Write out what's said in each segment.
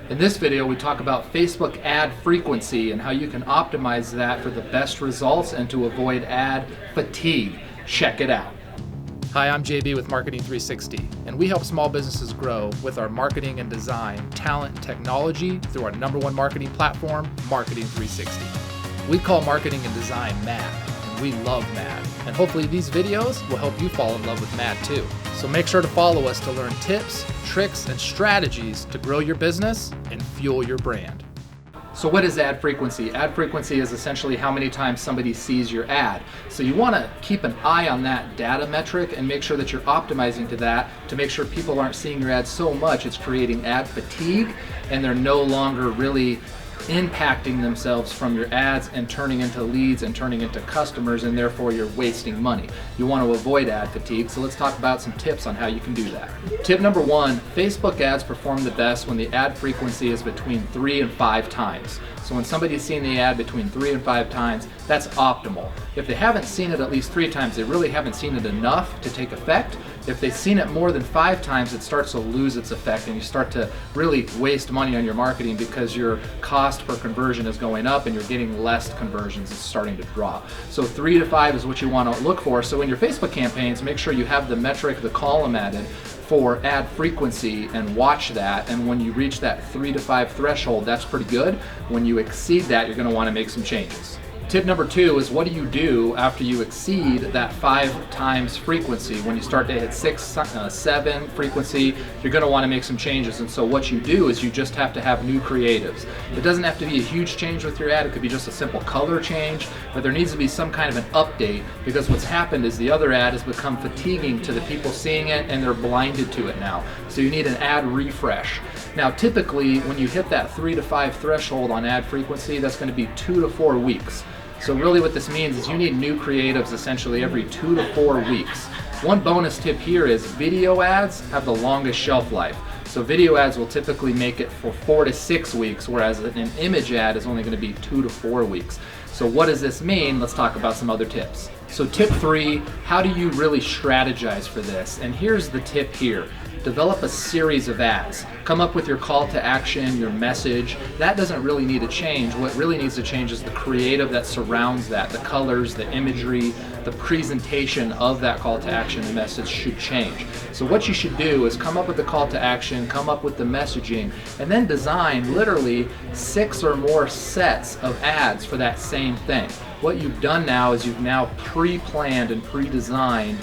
In this video, we talk about Facebook ad frequency and how you can optimize that for the best results and to avoid ad fatigue. Check it out. Hi, I'm JB with Marketing 360, and we help small businesses grow with our marketing and design, talent, and technology through our #1 marketing platform, Marketing 360. We call marketing and design MAD, and we love MAD. And hopefully these videos will help you fall in love with MAD too. So make sure to follow us to learn tips, tricks, and strategies to grow your business and fuel your brand. So what is ad frequency? Ad frequency is essentially how many times somebody sees your ad. So you want to keep an eye on that data metric and make sure that you're optimizing to that to make sure people aren't seeing your ads so much it's creating ad fatigue and they're no longer really impacting themselves from your ads and turning into leads and turning into customers, and therefore you're wasting money. You want to avoid ad fatigue, so let's talk about some tips on how you can do that. Tip number 1, Facebook ads perform the best when the ad frequency is between 3 and 5 times. So when somebody's seen the ad between 3 and 5 times, that's optimal. If they haven't seen it at least 3 times, they really haven't seen it enough to take effect. If they've seen it more than 5 times, it starts to lose its effect and you start to really waste money on your marketing because your cost per conversion is going up and you're getting less conversions. It's starting to drop. So 3 to 5 is what you want to look for. So in your Facebook campaigns, make sure you have the metric, the column added for ad frequency and watch that. And when you reach that 3 to 5 threshold, that's pretty good. When you exceed that, you're going to want to make some changes. Tip number 2 is what do you do after you exceed that 5 times frequency? When you start to hit 6, 7 frequency, you're going to want to make some changes. And so what you do is you just have to have new creatives. It doesn't have to be a huge change with your ad. It could be just a simple color change, but there needs to be some kind of an update because what's happened is the other ad has become fatiguing to the people seeing it and they're blinded to it now. So you need an ad refresh. Now typically when you hit that 3 to 5 threshold on ad frequency, that's going to be 2 to 4 weeks. So really what this means is you need new creatives essentially every 2 to 4 weeks. One bonus tip here is video ads have the longest shelf life. So video ads will typically make it for 4 to 6 weeks, whereas an image ad is only going to be 2 to 4 weeks. So what does this mean? Let's talk about some other tips. So tip 3, how do you really strategize for this? And here's the tip here. Develop a series of ads. Come up with your call to action, your message. That doesn't really need to change. What really needs to change is the creative that surrounds that. The colors, the imagery, the presentation of that call to action and message should change. So what you should do is come up with the call to action, come up with the messaging, and then design literally 6 or more sets of ads for that same thing. What you've done now is you've now pre-planned and pre-designed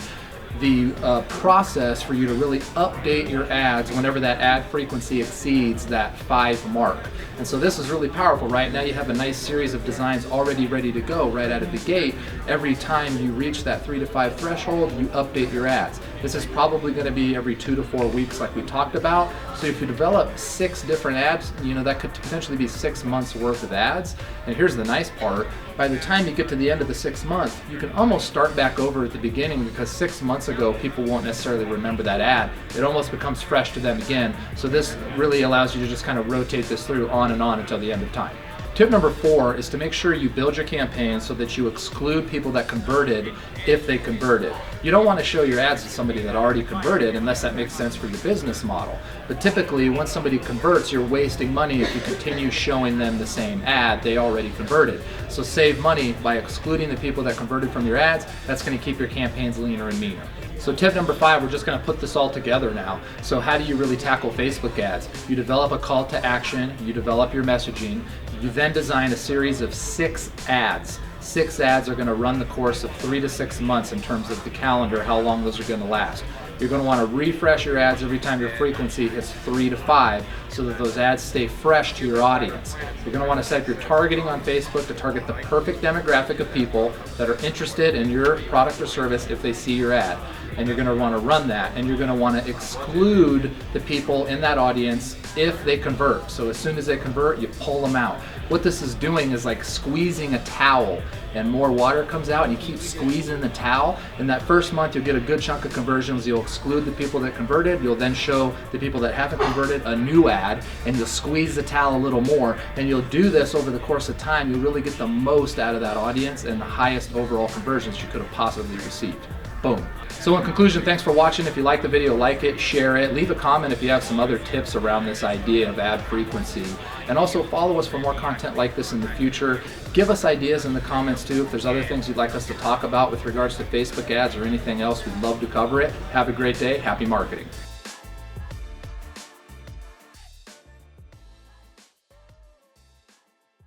the process for you to really update your ads whenever that ad frequency exceeds that 5 mark. And so this is really powerful, right? Now you have a nice series of designs already ready to go right out of the gate. Every time you reach that 3 to 5 threshold, you update your ads. This is probably going to be every 2 to 4 weeks like we talked about. So if you develop 6 different ads, that could potentially be 6 months worth of ads. And here's the nice part. By the time you get to the end of the 6th month, you can almost start back over at the beginning because 6 months ago, people won't necessarily remember that ad. It almost becomes fresh to them again. So this really allows you to just kind of rotate this through on and on until the end of time. Tip number 4 is to make sure you build your campaign so that you exclude people that converted if they converted. You don't want to show your ads to somebody that already converted unless that makes sense for your business model. But typically once somebody converts, you're wasting money if you continue showing them the same ad they already converted. So save money by excluding the people that converted from your ads. That's going to keep your campaigns leaner and meaner. So tip number 5, we're just going to put this all together now. So how do you really tackle Facebook ads? You develop a call to action, you develop your messaging, you then design a series of 6 ads. 6 ads are going to run the course of 3 to 6 months in terms of the calendar, how long those are going to last. You're going to want to refresh your ads every time your frequency hits 3 to 5 so that those ads stay fresh to your audience. You're going to want to set up your targeting on Facebook to target the perfect demographic of people that are interested in your product or service if they see your ad. And you're going to want to run that, and you're going to want to exclude the people in that audience if they convert. So as soon as they convert, you pull them out. What this is doing is like squeezing a towel, and more water comes out and you keep squeezing the towel. In that first month you'll get a good chunk of conversions. You'll exclude the people that converted. You'll then show the people that haven't converted a new ad, and you'll squeeze the towel a little more, and you'll do this over the course of time. You'll really get the most out of that audience and the highest overall conversions you could have possibly received. Boom. So in conclusion, thanks for watching. If you like the video, like it, share it, leave a comment if you have some other tips around this idea of ad frequency. And also follow us for more content like this in the future. Give us ideas in the comments too. If there's other things you'd like us to talk about with regards to Facebook ads or anything else, we'd love to cover it. Have a great day. Happy marketing.